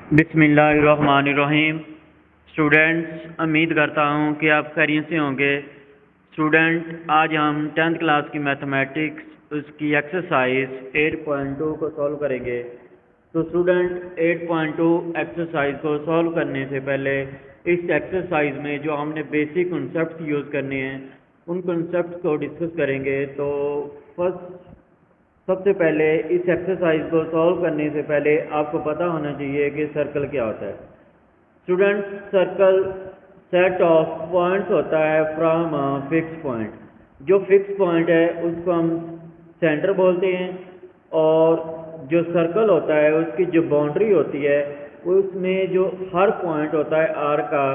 बिस्मिल्लाहिर्रहमानिर्रहीम। स्टूडेंट्स, उम्मीद करता हूँ कि आप खैरियत से होंगे। स्टूडेंट, आज हम 10th क्लास की मैथमेटिक्स उसकी एक्सरसाइज 8.2 को सॉल्व करेंगे। तो स्टूडेंट, 8.2 एक्सरसाइज को सॉल्व करने से पहले इस एक्सरसाइज में जो हमने बेसिक कॉन्सेप्ट यूज़ करने हैं उन कॉन्सेप्ट को डिस्कस करेंगे। तो सबसे पहले इस एक्सरसाइज को सॉल्व करने से पहले आपको पता होना चाहिए कि सर्कल क्या होता है। Student, circle set of points होता है फ्रॉम फिक्स पॉइंट। जो फिक्स पॉइंट है उसको हम सेंटर बोलते हैं, और जो सर्कल होता है उसकी जो बाउंड्री होती है उसमें जो हर पॉइंट होता है आर का,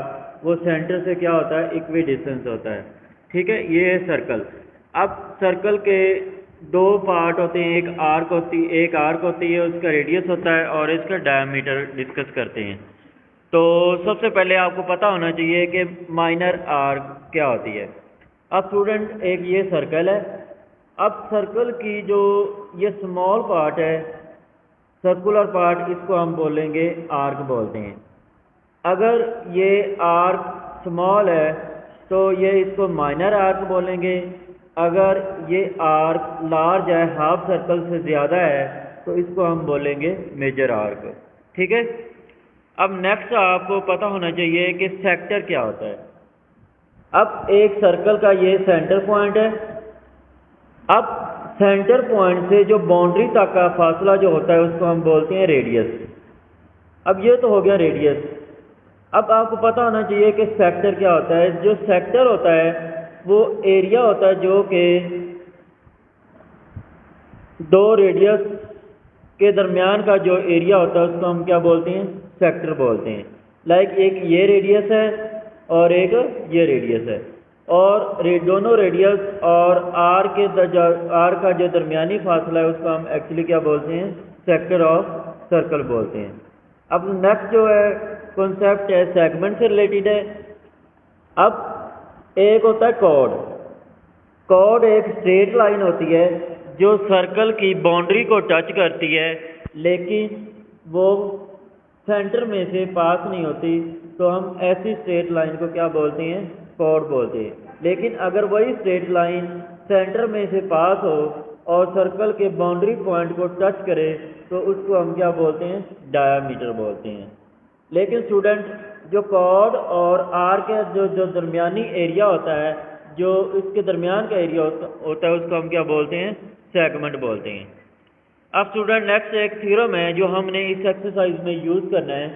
वो सेंटर से क्या होता है, इक्वी डिस्टेंस होता है। ठीक है, ये है सर्कल। अब सर्कल के दो पार्ट होते हैं, एक आर्क होती है, उसका रेडियस होता है, और इसका डायमीटर डिस्कस करते हैं। तो सबसे पहले आपको पता होना चाहिए कि माइनर आर्क क्या होती है। अब स्टूडेंट, एक ये सर्कल है। अब सर्कल की जो ये स्मॉल पार्ट है, सर्कुलर पार्ट, इसको हम बोलेंगे आर्क बोलते हैं। अगर ये आर्क स्मॉल है तो ये इसको माइनर आर्क बोलेंगे। अगर ये आर्क लार्ज है, हाफ सर्कल से ज़्यादा है, तो इसको हम बोलेंगे मेजर आर्क। ठीक है। अब नेक्स्ट आपको पता होना चाहिए कि सेक्टर क्या होता है। अब एक सर्कल का ये सेंटर पॉइंट है। अब सेंटर पॉइंट से जो बाउंड्री तक का फासला जो होता है उसको हम बोलते हैं रेडियस। अब ये तो हो गया रेडियस। अब आपको पता होना चाहिए कि सेक्टर क्या होता है। जो सेक्टर होता है वो एरिया होता है जो कि दो रेडियस के दरमियान का जो एरिया होता है उसको हम क्या बोलते हैं, सेक्टर बोलते हैं। लाइक एक ये रेडियस है और एक ये रेडियस है, और दोनों रेडियस और आर का जो दरमियानी फासला है उसको हम एक्चुअली क्या बोलते हैं, सेक्टर ऑफ सर्कल बोलते हैं। अब नेक्स्ट जो है कॉन्सेप्ट है सेगमेंट से रिलेटेड है। अब एक होता है कॉर्ड। कॉर्ड एक स्ट्रेट लाइन होती है जो सर्कल की बाउंड्री को टच करती है, लेकिन वो सेंटर में से पास नहीं होती, तो हम ऐसी स्ट्रेट लाइन को क्या बोलते हैं, कॉर्ड बोलते हैं। लेकिन अगर वही स्ट्रेट लाइन सेंटर में से पास हो और सर्कल के बाउंड्री पॉइंट को टच करे तो उसको हम क्या बोलते हैं, डायामीटर बोलते हैं। लेकिन स्टूडेंट, जो कॉर्ड और आर के जो दरमियानी एरिया होता है, जो इसके दरमियान का एरिया होता है उसको हम क्या बोलते हैं, सेगमेंट बोलते हैं। अब स्टूडेंट, नेक्स्ट एक थ्योरम है जो हमने इस एक्सरसाइज में यूज करना है।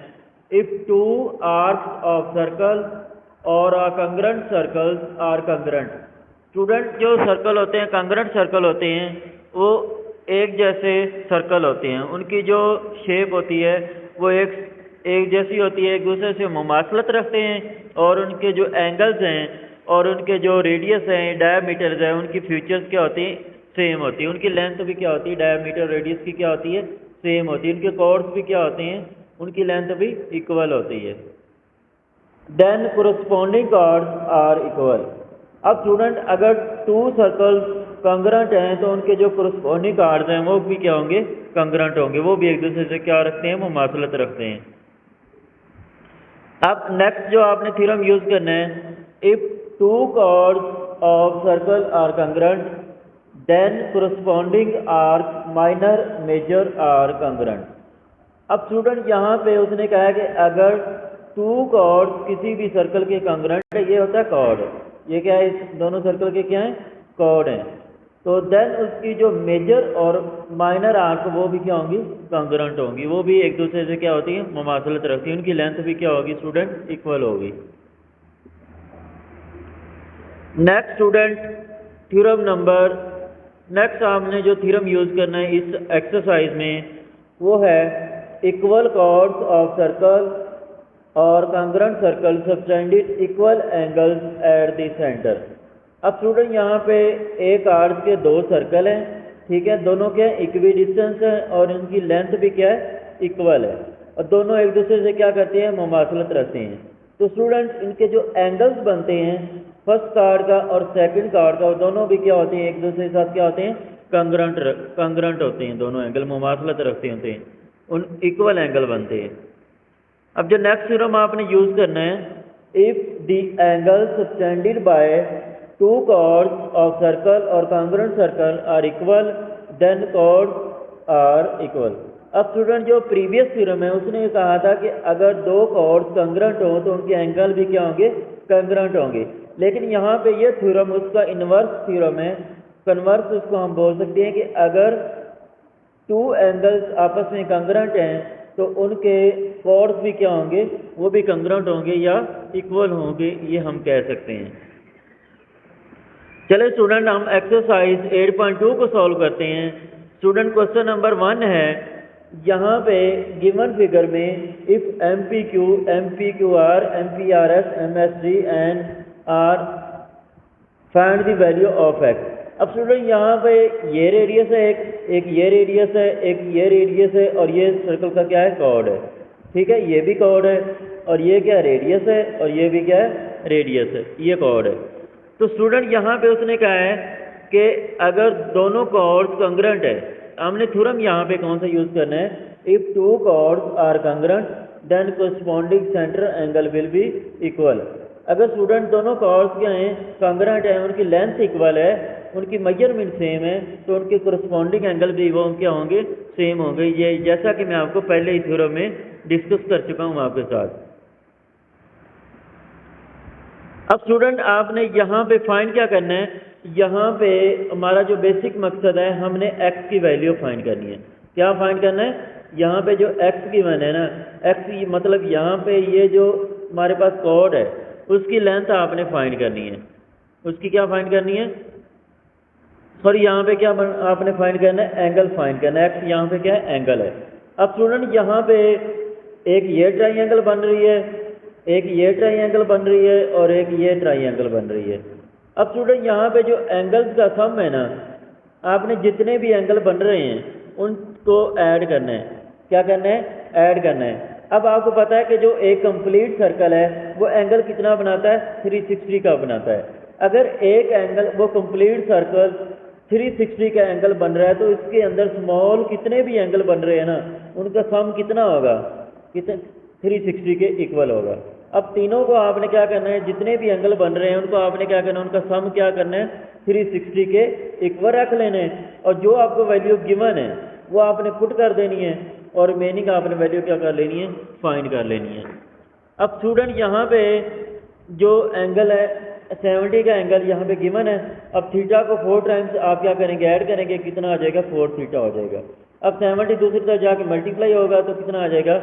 If two arcs of circle और congruent circles are congruent. Student, जो सर्कल होते हैं, कंग्रेंट सर्कल होते हैं, वो एक जैसे सर्कल होते हैं। उनकी जो शेप होती है वो एक जैसी होती है, एक दूसरे से मुमासलत रखते हैं, और उनके जो एंगल्स हैं और उनके जो रेडियस हैं, डायमीटर्स हैं, उनकी फीचर्स क्या होती हैं, सेम होती है। उनकी लेंथ भी क्या होती है, डायमीटर रेडियस की क्या होती है, सेम होती है। उनके कॉर्ड्स भी क्या होते हैं, उनकी लेंथ भी इक्वल होती है। Then corresponding chords are equal. अब स्टूडेंट, अगर टू सर्कल्स कंग्रेंट हैं तो उनके जो कोरस्पॉन्डिंग कॉर्ड्स हैं वो भी क्या होंगे, कंग्रेंट होंगे। वो भी एक दूसरे से क्या रखते हैं, मुमासलत रखते हैं। अब नेक्स्ट जो आपने थ्योरम यूज करना है, if two chords of circle are congruent then corresponding arc minor major are congruent. अब स्टूडेंट, यहाँ पे उसने कहा है कि अगर टू कॉर्ड्स किसी भी सर्कल के कंग्रेंट है, ये होता है कॉर्ड। ये क्या है, इस दोनों सर्कल के क्या है, कॉर्ड हैं। तो देन उसकी जो मेजर और माइनर आर्क वो भी क्या होंगी, कंग्रेंट होंगी। वो भी एक दूसरे से क्या होती है, मुमासलत रखती है। उनकी लेंथ भी क्या होगी स्टूडेंट, इक्वल होगी। Next student, theorem number, next हमने जो थ्योरम यूज करना है इस एक्सरसाइज में वो है इक्वल कॉर्ड्स ऑफ सर्कल और congruent circle subtended equal angles at the centre. अब स्टूडेंट, यहाँ पे एक आर्क के दो सर्कल हैं, ठीक है, दोनों क्या है, इक्वी डिस्टेंस है, और इनकी लेंथ भी क्या है, इक्वल है, और दोनों एक दूसरे से क्या करते हैं, मुमासलत रखते हैं। तो स्टूडेंट, इनके जो एंगल्स बनते हैं फर्स्ट कार्ड का और सेकंड कार्ड का, वो दोनों भी क्या होते हैं, एक दूसरे के साथ क्या होते हैं, कंग्रेंट होते हैं। दोनों एंगल मुमासलत रखते होते हैं, उन इक्वल एंगल बनते हैं। अब जो नेक्स्ट थ्योरम आपने यूज़ करना है, if the angle subtended by two chords of circle और congruent circle are equal then chords are equal. अब स्टूडेंट जो प्रीवियस थ्योरम है उसने कहा था कि अगर दो कॉर्ड्स कॉन्ग्रुएंट हो तो उनके एंगल भी क्या होंगे, कॉन्ग्रुएंट होंगे। लेकिन यहाँ पे ये थ्योरम उसका इन्वर्स थ्योरम है, कन्वर्स उसको हम बोल सकते हैं कि अगर टू एंगल्स आपस में कॉन्ग्रुएंट हैं तो उनके कॉर्ड्स भी क्या होंगे, वो भी कॉन्ग्रुएंट होंगे या इक्वल होंगे, ये हम कह सकते हैं। चले स्टूडेंट हम एक्सरसाइज 8.2 को सॉल्व करते हैं। स्टूडेंट क्वेश्चन नंबर 1 है, यहाँ पे गिवन फिगर में if MPQ, MPQR, MPRS, MSD and R find the value of x। अब स्टूडेंट यहाँ पे ये रेडियस है, एक ये रेडियस है, एक ये रेडियस है और ये सर्कल का क्या है, कॉर्ड है। ठीक है, ये भी कॉर्ड है और ये क्या रेडियस है और ये भी क्या है, रेडियस है, ये कॉर्ड है। तो स्टूडेंट यहाँ पे उसने कहा है कि अगर दोनों कॉर्ड्स कॉन्ग्रुएंट है, हमने थ्योरम यहाँ पे कौन सा यूज़ करना है, if two chords are congruent then corresponding centre angle will be equal. अगर स्टूडेंट दोनों कॉर्ड्स क्या हैं, कॉन्ग्रुएंट है, उनकी लेंथ इक्वल है, उनकी मेजरमेंट सेम है, तो उनके कोरस्पॉन्डिंग एंगल भी वो क्या होंगे, सेम होंगे। ये जैसा कि मैं आपको पहले ही थ्योरम में डिस्कस कर चुका हूँ आपके साथ। अब स्टूडेंट आपने यहाँ पे फाइंड क्या करना है, यहाँ पे हमारा जो बेसिक मकसद है, हमने x की वैल्यू फाइंड करनी है। क्या फाइंड करना है, यहाँ पे जो x की वैल्यू है ना, x मतलब यहाँ पे ये जो हमारे पास कॉर्ड है उसकी लेंथ आपने फाइंड करनी है। उसकी क्या फाइंड करनी है, सॉरी यहाँ पे क्या आपने फाइंड करना है, एंगल फाइंड करना है। x यहाँ पे क्या है, एंगल है। अब स्टूडेंट यहाँ पे एक ये ट्राइंगल बन रही है, एक ये ट्राइंगल बन रही है और एक ये ट्राइंगल बन रही है। अब स्टूडेंट यहाँ पे जो एंगल्स का सम है ना, आपने जितने भी एंगल बन रहे हैं उनको ऐड करना है। क्या करना है, ऐड करना है। अब आपको पता है कि जो एक कंप्लीट सर्कल है वो एंगल कितना बनाता है, 360 का बनाता है। अगर एक एंगल, वो कंप्लीट सर्कल 360 का एंगल बन रहा है तो इसके अंदर स्मॉल कितने भी एंगल बन रहे हैं ना, उनका सम कितना होगा, कितने 360 के इक्वल होगा। अब तीनों को आपने क्या करना है, जितने भी एंगल बन रहे हैं उनको आपने क्या करना है, उनका सम क्या करना है, 360 के इक्वल रख लेने हैं और जो आपको वैल्यू गिवन है वो आपने पुट कर देनी है और रिमेनिंग आपने वैल्यू क्या कर लेनी है, फाइंड कर लेनी है। अब स्टूडेंट यहाँ पे जो एंगल है 70 का एंगल यहाँ पे गिवन है। अब थीटा को 4 टाइम्स आप क्या करेंगे, ऐड करेंगे, कितना आ जाएगा, 4 थीटा हो जाएगा। अब 70 दूसरी तरफ जाके मल्टीप्लाई होगा तो कितना आ जाएगा,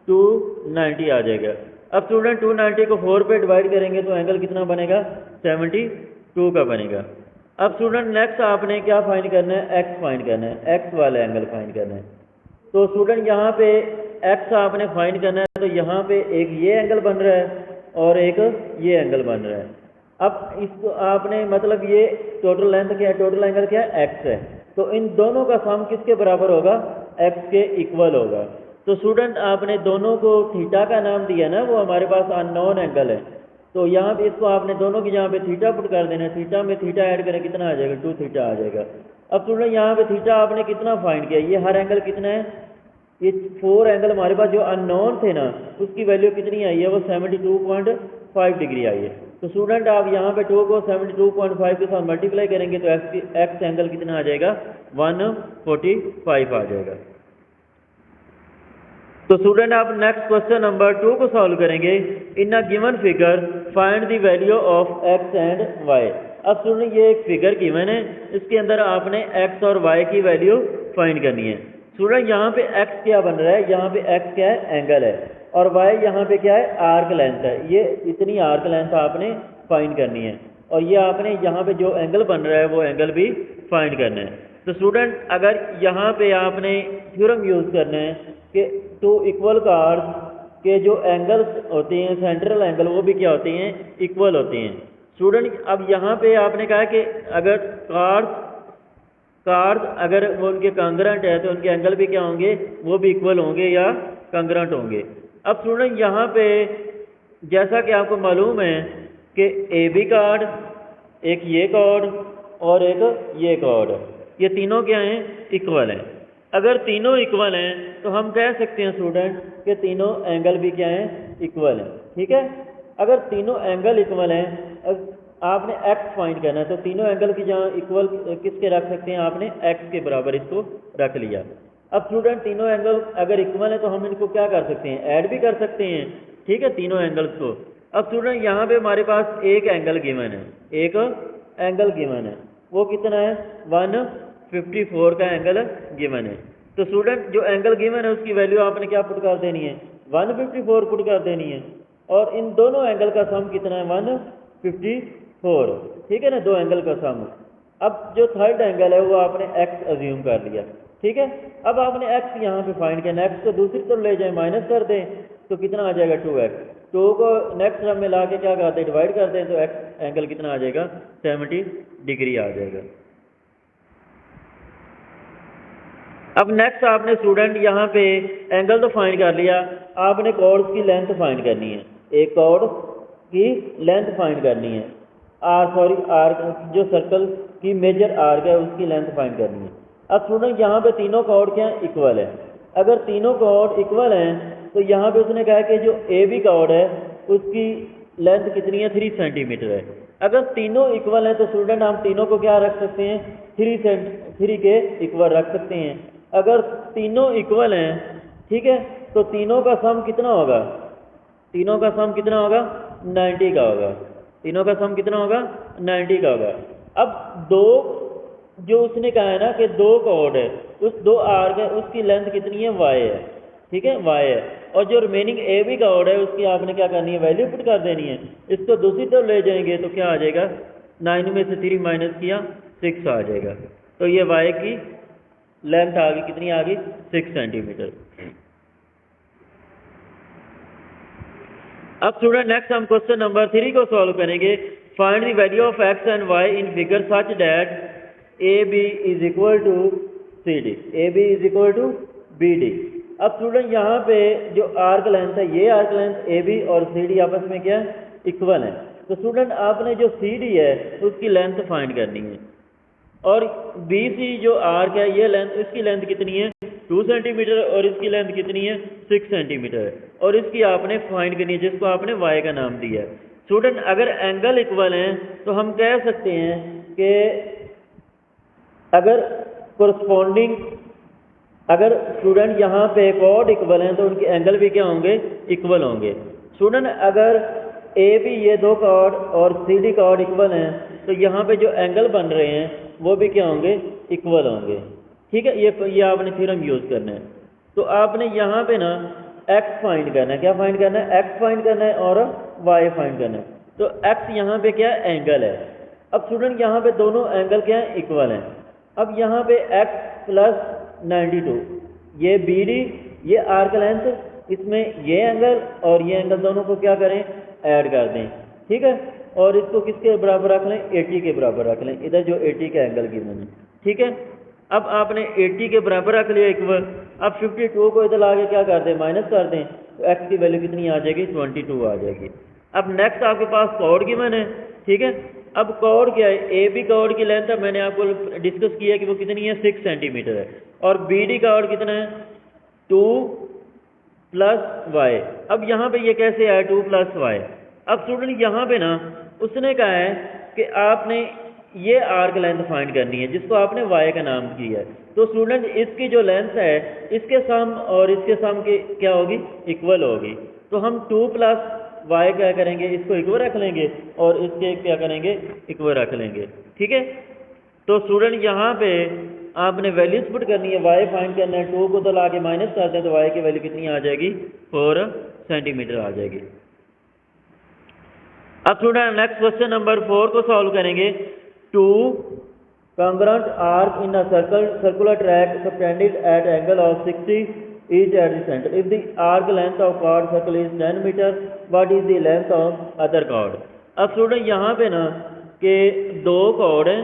290 आ जाएगा। अब स्टूडेंट 290 को 4 पे डिवाइड करेंगे तो एंगल कितना बनेगा, 72 का बनेगा। अब स्टूडेंट नेक्स्ट आपने क्या फाइंड करना है, x फाइंड करना है, x वाला एंगल फाइंड करना है। तो स्टूडेंट यहाँ पे x आपने फाइंड करना है, तो यहाँ पे एक ये एंगल बन रहा है और एक ये एंगल बन रहा है। अब इसको आपने मतलब ये टोटल लेंथ क्या है, टोटल एंगल क्या है, x है, तो इन दोनों का सम किसके बराबर होगा, x के इक्वल होगा। तो स्टूडेंट आपने दोनों को थीटा का नाम दिया ना, वो हमारे पास अननोन एंगल है, तो यहाँ पे इसको आपने दोनों की यहाँ पे थीटा पुट कर देना है। थीटा में थीटा ऐड करें कितना आ जाएगा, 2 थीटा आ जाएगा। अब स्टूडेंट यहाँ पे थीटा आपने कितना फाइंड किया, ये हर एंगल कितना है, ये 4 एंगल हमारे पास जो अननोन थे ना उसकी वैल्यू कितनी आई है, वो 72.5 डिग्री आई है। तो स्टूडेंट आप यहाँ पे 2 को 72.5 के साथ मल्टीप्लाई करेंगे तो एक्स एंगल कितना आ जाएगा, 145 आ जाएगा। तो स्टूडेंट आप नेक्स्ट क्वेश्चन नंबर 2 को सॉल्व करेंगे। In a given figure find the value of x and y। अब स्टूडेंट ये एक फिगर गिवन है, इसके अंदर आपने x और y की वैल्यू फाइंड करनी है। स्टूडेंट यहाँ पे x क्या बन रहा है, यहाँ पे x क्या है, एंगल है, और y यहाँ पे क्या है, आर्क लेंथ है। ये इतनी आर्क लेंथ आपने फाइंड करनी है और ये आपने यहाँ पे जो एंगल बन रहा है वो एंगल भी फाइंड करना है। तो स्टूडेंट अगर यहाँ पे आपने थ्योरम यूज़ करना है कि टू इक्वल कार्ड्स के जो एंगल्स होते हैं, सेंट्रल एंगल, वो भी क्या होते हैं, इक्वल होते हैं। स्टूडेंट अब यहाँ पे आपने कहा कि अगर कार्ड्स अगर वो उनके कॉन्ग्रुएंट है तो उनके एंगल भी क्या होंगे, वो भी इक्वल होंगे या कॉन्ग्रुएंट होंगे। अब स्टूडेंट यहाँ पे जैसा कि आपको मालूम है कि ए बी कार्ड, एक ये कार्ड और एक ये कार्ड, ये तीनों क्या हैं, इक्वल हैं। अगर तीनों इक्वल हैं तो हम कह सकते हैं स्टूडेंट कि तीनों एंगल भी क्या हैं, इक्वल हैं। ठीक है, अगर तीनों एंगल इक्वल हैं, आपने एक्स फाइंड करना है, तो तीनों एंगल की जहाँ इक्वल किसके रख सकते हैं, आपने एक्स के बराबर इसको रख लिया। अब स्टूडेंट तीनों एंगल अगर इक्वल है तो हम इनको क्या कर सकते हैं, ऐड भी कर सकते हैं। ठीक है, तीनों एंगल्स को। अब स्टूडेंट यहाँ पे हमारे पास एक एंगल गिवन है, एक एंगल गिवन है, वो कितना है, 154 का एंगल गिवन है। तो स्टूडेंट जो एंगल गिवन है उसकी वैल्यू आपने क्या पुट कर देनी है, 154 पुट कर देनी है। और इन दोनों एंगल का सम कितना है, 154। ठीक है ना, दो एंगल का सम। अब जो थर्ड एंगल है वो आपने एक्स अज्यूम कर लिया। ठीक है, अब आपने एक्स यहाँ पे फाइंड करना, एक्स को दूसरी तरफ ले जाए, माइनस कर दें तो कितना आ जाएगा, 2x। 2 को नेक्स्ट टर्म में ला के क्या करते हैं, डिवाइड करते हैं, तो एक्स एंगल कितना आ जाएगा, 70 डिग्री आ जाएगा। अब नेक्स्ट आपने स्टूडेंट यहाँ पे एंगल तो फाइंड कर लिया, आपने कॉर्ड्स की लेंथ फाइंड करनी है, एक कॉर्ड की लेंथ फाइंड करनी है, आर्क जो सर्कल की मेजर आर्क है उसकी लेंथ फाइंड करनी है। अब स्टूडेंट यहाँ पे तीनों कॉर्ड क्या है, इक्वल है। अगर तीनों कॉर्ड इक्वल हैं तो यहाँ पे उसने कहा कि जो ए बी कॉर्ड है उसकी लेंथ कितनी है, 3 सेंटीमीटर है। अगर तीनों इक्वल हैं तो स्टूडेंट हम तीनों को क्या रख सकते हैं, 3 के इक्वल रख सकते हैं। अगर तीनों इक्वल हैं, ठीक है, तो तीनों का सम कितना होगा, तीनों का सम कितना होगा, 90 का होगा। तीनों का सम कितना होगा, 90 का होगा। अब दो जो उसने कहा है ना कि दो कॉर्ड है, उस दो आर्क है उसकी लेंथ कितनी है, y है। ठीक है, y है। और जो रिमेनिंग ए बी कॉर्ड है उसकी आपने क्या करनी है, वैल्यू पुट कर देनी है। इसको दूसरी तरफ ले जाएंगे तो क्या आ जाएगा, 9 में से 3 माइनस किया 6 आ जाएगा। तो ये y की लेंथ आ गई, कितनी आ गई, 6 सेंटीमीटर। अब स्टूडेंट नेक्स्ट हम क्वेश्चन नंबर 3 को सॉल्व करेंगे। Find the value of x and y in figure such that A B is equal to C D, A B is equal to B D. अब student यहाँ पे जो arc length है, ये arc length A B और C D आपस में क्या है, इक्वल है। तो स्टूडेंट आपने जो सी डी है उसकी लेंथ फाइंड करनी है, और बी सी जो आर्क है ये लेंथ, इसकी लेंथ कितनी है, 2 सेंटीमीटर, और इसकी लेंथ कितनी है, 6 सेंटीमीटर, और इसकी आपने फाइंड करनी है, जिसको आपने वाई का नाम दिया है। स्टूडेंट अगर एंगल इक्वल हैं तो हम कह सकते हैं कि अगर कोरस्पॉन्डिंग, अगर स्टूडेंट यहाँ पे कॉर्ड इक्वल हैं तो उनके एंगल भी क्या होंगे, इक्वल होंगे। स्टूडेंट अगर ए बी ये दो कॉर्ड और सी डी कॉर्ड इक्वल हैं तो यहाँ पे जो एंगल बन रहे हैं वो भी क्या होंगे, इक्वल होंगे। ठीक है, ये आपने थ्योरम यूज करना है। तो आपने यहाँ पे ना एक्स फाइंड करना है, क्या फाइंड करना है, एक्स फाइंड करना है और वाई फाइंड करना है। तो एक्स यहाँ पे क्या एंगल है। अब स्टूडेंट यहाँ पे दोनों एंगल क्या है, इक्वल हैं। अब यहाँ पे एक्स प्लस 92, ये बी डी, ये आर्क लेंथ, इसमें ये एंगल और ये एंगल दोनों को क्या करें, ऐड कर दें। ठीक है, और इसको किसके बराबर रख लें, 80 के बराबर रख लें, इधर जो 80 का एंगल गिवन है। ठीक है, अब आपने 80 के बराबर रख लिया इक्वल। अब 52 को इधर लाके क्या कर दें, माइनस कर दें, तो एक्स की वैल्यू कितनी आ जाएगी, 22 आ जाएगी। अब नेक्स्ट आपके पास कॉर्ड गिवन है। ठीक है, अब कॉर्ड क्या है, ए बी कॉर्ड की लेंथ है, मैंने आपको डिस्कस किया कि वो कितनी है, 6 सेंटीमीटर है, और बी डी कॉर्ड कितना है, 2 प्लस वाई। अब यहाँ पे ये कैसे आया, 2 प्लस वाई। अब स्टूडेंट यहाँ पे ना उसने कहा है कि आपने ये आर्क लेंथ फाइंड करनी है, जिसको आपने वाई का नाम किया है। तो स्टूडेंट इसकी जो लेंथ है इसके सम और इसके सम की क्या होगी, इक्वल होगी। तो हम 2 प्लस वाई क्या करेंगे, इसको इक्वल रख लेंगे और इसके क्या करेंगे, इक्वल रख लेंगे। ठीक है, तो स्टूडेंट यहाँ पे आपने वैल्यूज पुट करनी है, वाई फाइंड करना है, 2 को तो ला के माइनस करते हैं तो वाई की वैल्यू कितनी आ जाएगी, 4 सेंटीमीटर आ जाएगी। अब स्टूडेंट नेक्स्ट क्वेश्चन नंबर 4 को सॉल्व करेंगे। 2 congruent arc in a circular track suspended at angle of 60 each at the center. If the arc length of chord circle is 10 meter, what is the length of other chord? अब student यहाँ पे ना कि दो cord है,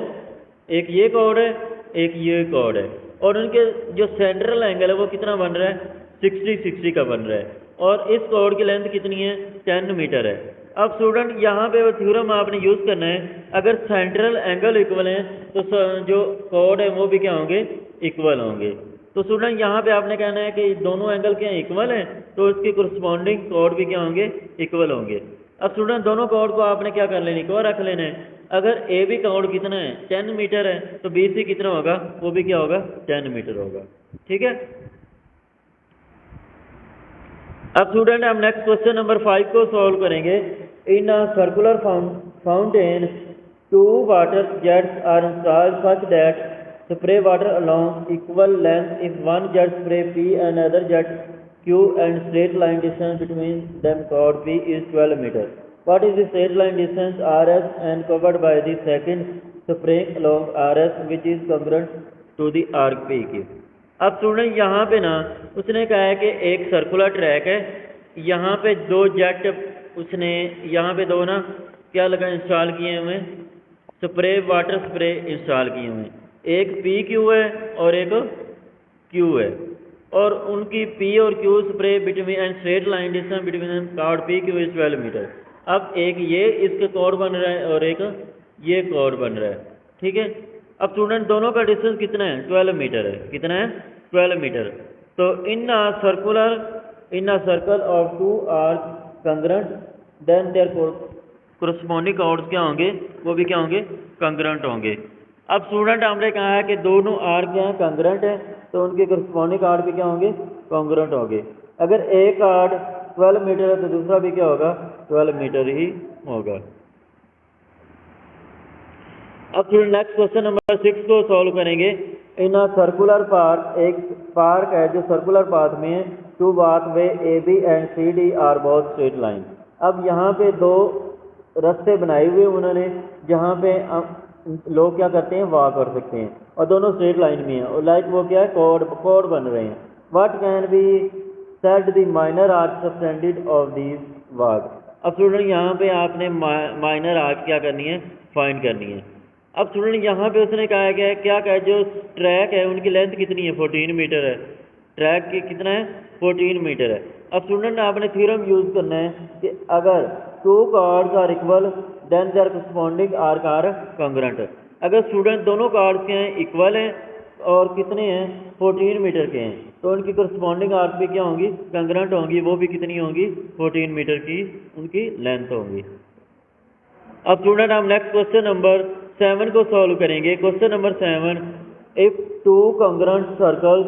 एक ये cord है, एक ये कॉर्ड है, और उनके जो सेंट्रल एंगल है वो कितना बन रहा है, 60 का बन रहा है, और इस कॉर्ड की लेंथ कितनी है, 10 मीटर है। अब स्टूडेंट यहाँ पे वो थ्योरम आपने यूज करना है, अगर सेंट्रल एंगल इक्वल है तो जो कॉर्ड है वो भी क्या होंगे, इक्वल होंगे। तो स्टूडेंट यहाँ पे आपने कहना है कि दोनों एंगल क्या इक्वल हैं, तो इसके करस्पॉन्डिंग कोड भी क्या होंगे, इक्वल होंगे। अब स्टूडेंट दोनों कोड को आपने क्या कर लेना, इक्वल रख लेना है। अगर ए बी कोड कितना है 10 मीटर है, तो बी सी कितना होगा, वो भी क्या होगा 10 मीटर होगा। ठीक है। अब स्टूडेंट हम नेक्स्ट क्वेश्चन नंबर 5 को सॉल्व करेंगे। In a circular fountain 2 water jets are installed such that spray water along equal length if one jet spray P and other jet Q and straight line distance between them chord P is 12 meters. What is the straight line distance RS and covered by the second spraying along RS which is congruent to the arc PQ? अब student यहाँ पे ना उसने कहा है कि एक circular track है, यहाँ पे दो जेट उसने यहाँ पे दो ना क्या लगा इंस्टॉल किए हुए, स्प्रे वाटर स्प्रे इंस्टॉल किए हुए, एक पी क्यू है और एक क्यू है, और उनकी पी और Q spray between and straight line distance between chord P Q is 12 metre. अब एक ये इसके कॉर्ड बन रहा है और एक ये कॉर्ड बन रहा है। ठीक है। अब स्टूडेंट दोनों का डिस्टेंस कितना है, 12 मीटर है। कितना है, 12 मीटर। तो in a circle of 2 arc congruent then their corresponding chords क्या होंगे, वो भी क्या होंगे, कंग्रेंट होंगे। अब स्टूडेंट हमने कहा है कि दोनों आर्क क्या है, कंग्रेंट है, तो उनके करस्पॉन्डिंग आर्क भी क्या होंगे, कॉन्ग्रेंट होंगे। अगर एक आर्क 12 मीटर है तो दूसरा भी क्या होगा, 12 मीटर ही होगा। अब स्टूडेंट नेक्स्ट क्वेश्चन नंबर 6 को सॉल्व करेंगे। इन अ सर्कुलर पार्क, एक पार्क है जो सर्कुलर पाथ में है, 2 pathway A B and C D are both straight line. अब यहाँ पे दो रास्ते बनाए हुए उन्होंने, जहाँ पे लोग क्या करते हैं, वॉक कर सकते हैं, और दोनों स्ट्रेट लाइन में है, और लाइक वो क्या है, कोड बन रहे हैं। What can be set the minor arc subtended of these walk. अब स्टूडेंट यहाँ पे आपने माइनर आर्क क्या करनी है, फाइंड करनी है। अब स्टूडेंट यहाँ पे उसने कहा है क्या कहा, जो ट्रैक है उनकी लेंथ कितनी है, 14 मीटर है। ट्रैक की कितना है, 14 मीटर है। अब स्टूडेंट आपने थ्योरम यूज करना है कि अगर 2 chords are equal then their corresponding arc are congruent. अगर स्टूडेंट दोनों कॉर्ड्स के हैं, इक्वल हैं और कितने हैं, 14 मीटर के हैं, तो उनकी करस्पॉन्डिंग आर्क भी क्या होंगी, कॉन्ग्रेंट होंगी। वो भी कितनी होंगी, 14 मीटर की उनकी लेंथ होंगी। अब स्टूडेंट हम नेक्स्ट क्वेश्चन नंबर 7 को सॉल्व करेंगे। Question number 7, if 2 congruent circles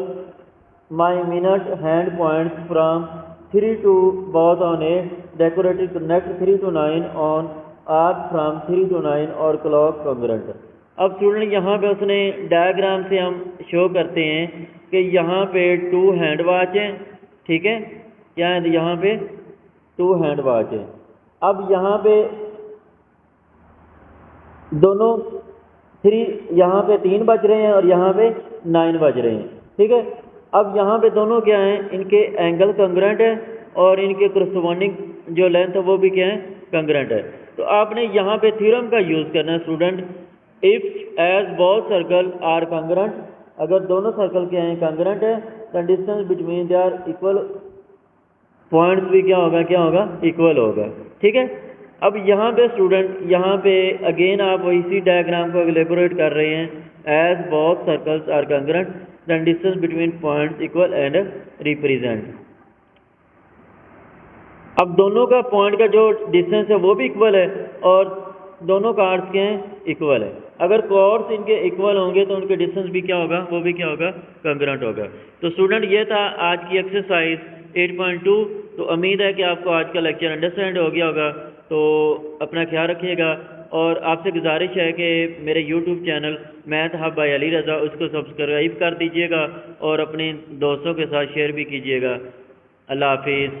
my minute hand points from 3 to both on a decorated connect 3 to 9 on arc from 3 to 9 और clock congruent। अब स्टूडेंट यहाँ पे उसने डायग्राम से हम शो करते हैं कि यहाँ पे 2 हैंड वॉच हैं। ठीक है, क्या है, यहाँ पे 2 हैंड वॉच है। अब यहाँ पे दोनों 3, यहाँ पे 3 बज रहे हैं और यहाँ पे 9 बज रहे हैं। ठीक है। अब यहाँ पे दोनों क्या हैं, इनके एंगल कंग्रेंट है और इनके करस्पॉन्डिंग जो लेंथ है वो भी क्या है, कंग्रेंट है। तो आपने यहाँ पे थ्योरम का यूज करना है student, if as both circle are congruent, अगर दोनों सर्कल क्या हैं, कंग्रेंट है, the distance between they are equal, points भी क्या होगा, इक्वल होगा। ठीक है। अब यहाँ पे स्टूडेंट, यहाँ पे अगेन आप इसी डायग्राम को एलेबोरेट कर रहे हैं, as both circles are congruent the distance between points equal and represent. अब दोनों का पॉइंट का जो डिस्टेंस है वो भी इक्वल है और दोनों कार्ड्स के हैं, इक्वल है। अगर कॉर्ड्स इनके इक्वल होंगे तो उनके डिस्टेंस भी क्या होगा, वो भी क्या होगा, कंग्रेंट होगा। तो स्टूडेंट ये था आज की एक्सरसाइज 8.2। तो उम्मीद है कि आपको आज का लेक्चर अंडरस्टैंड हो गया होगा। तो अपना ख्याल रखिएगा और आपसे गुजारिश है कि मेरे YouTube channel math hub by Ali Raza उसको सब्सक्राइब कर दीजिएगा और अपने दोस्तों के साथ शेयर भी कीजिएगा। अल्लाह हाफिज़।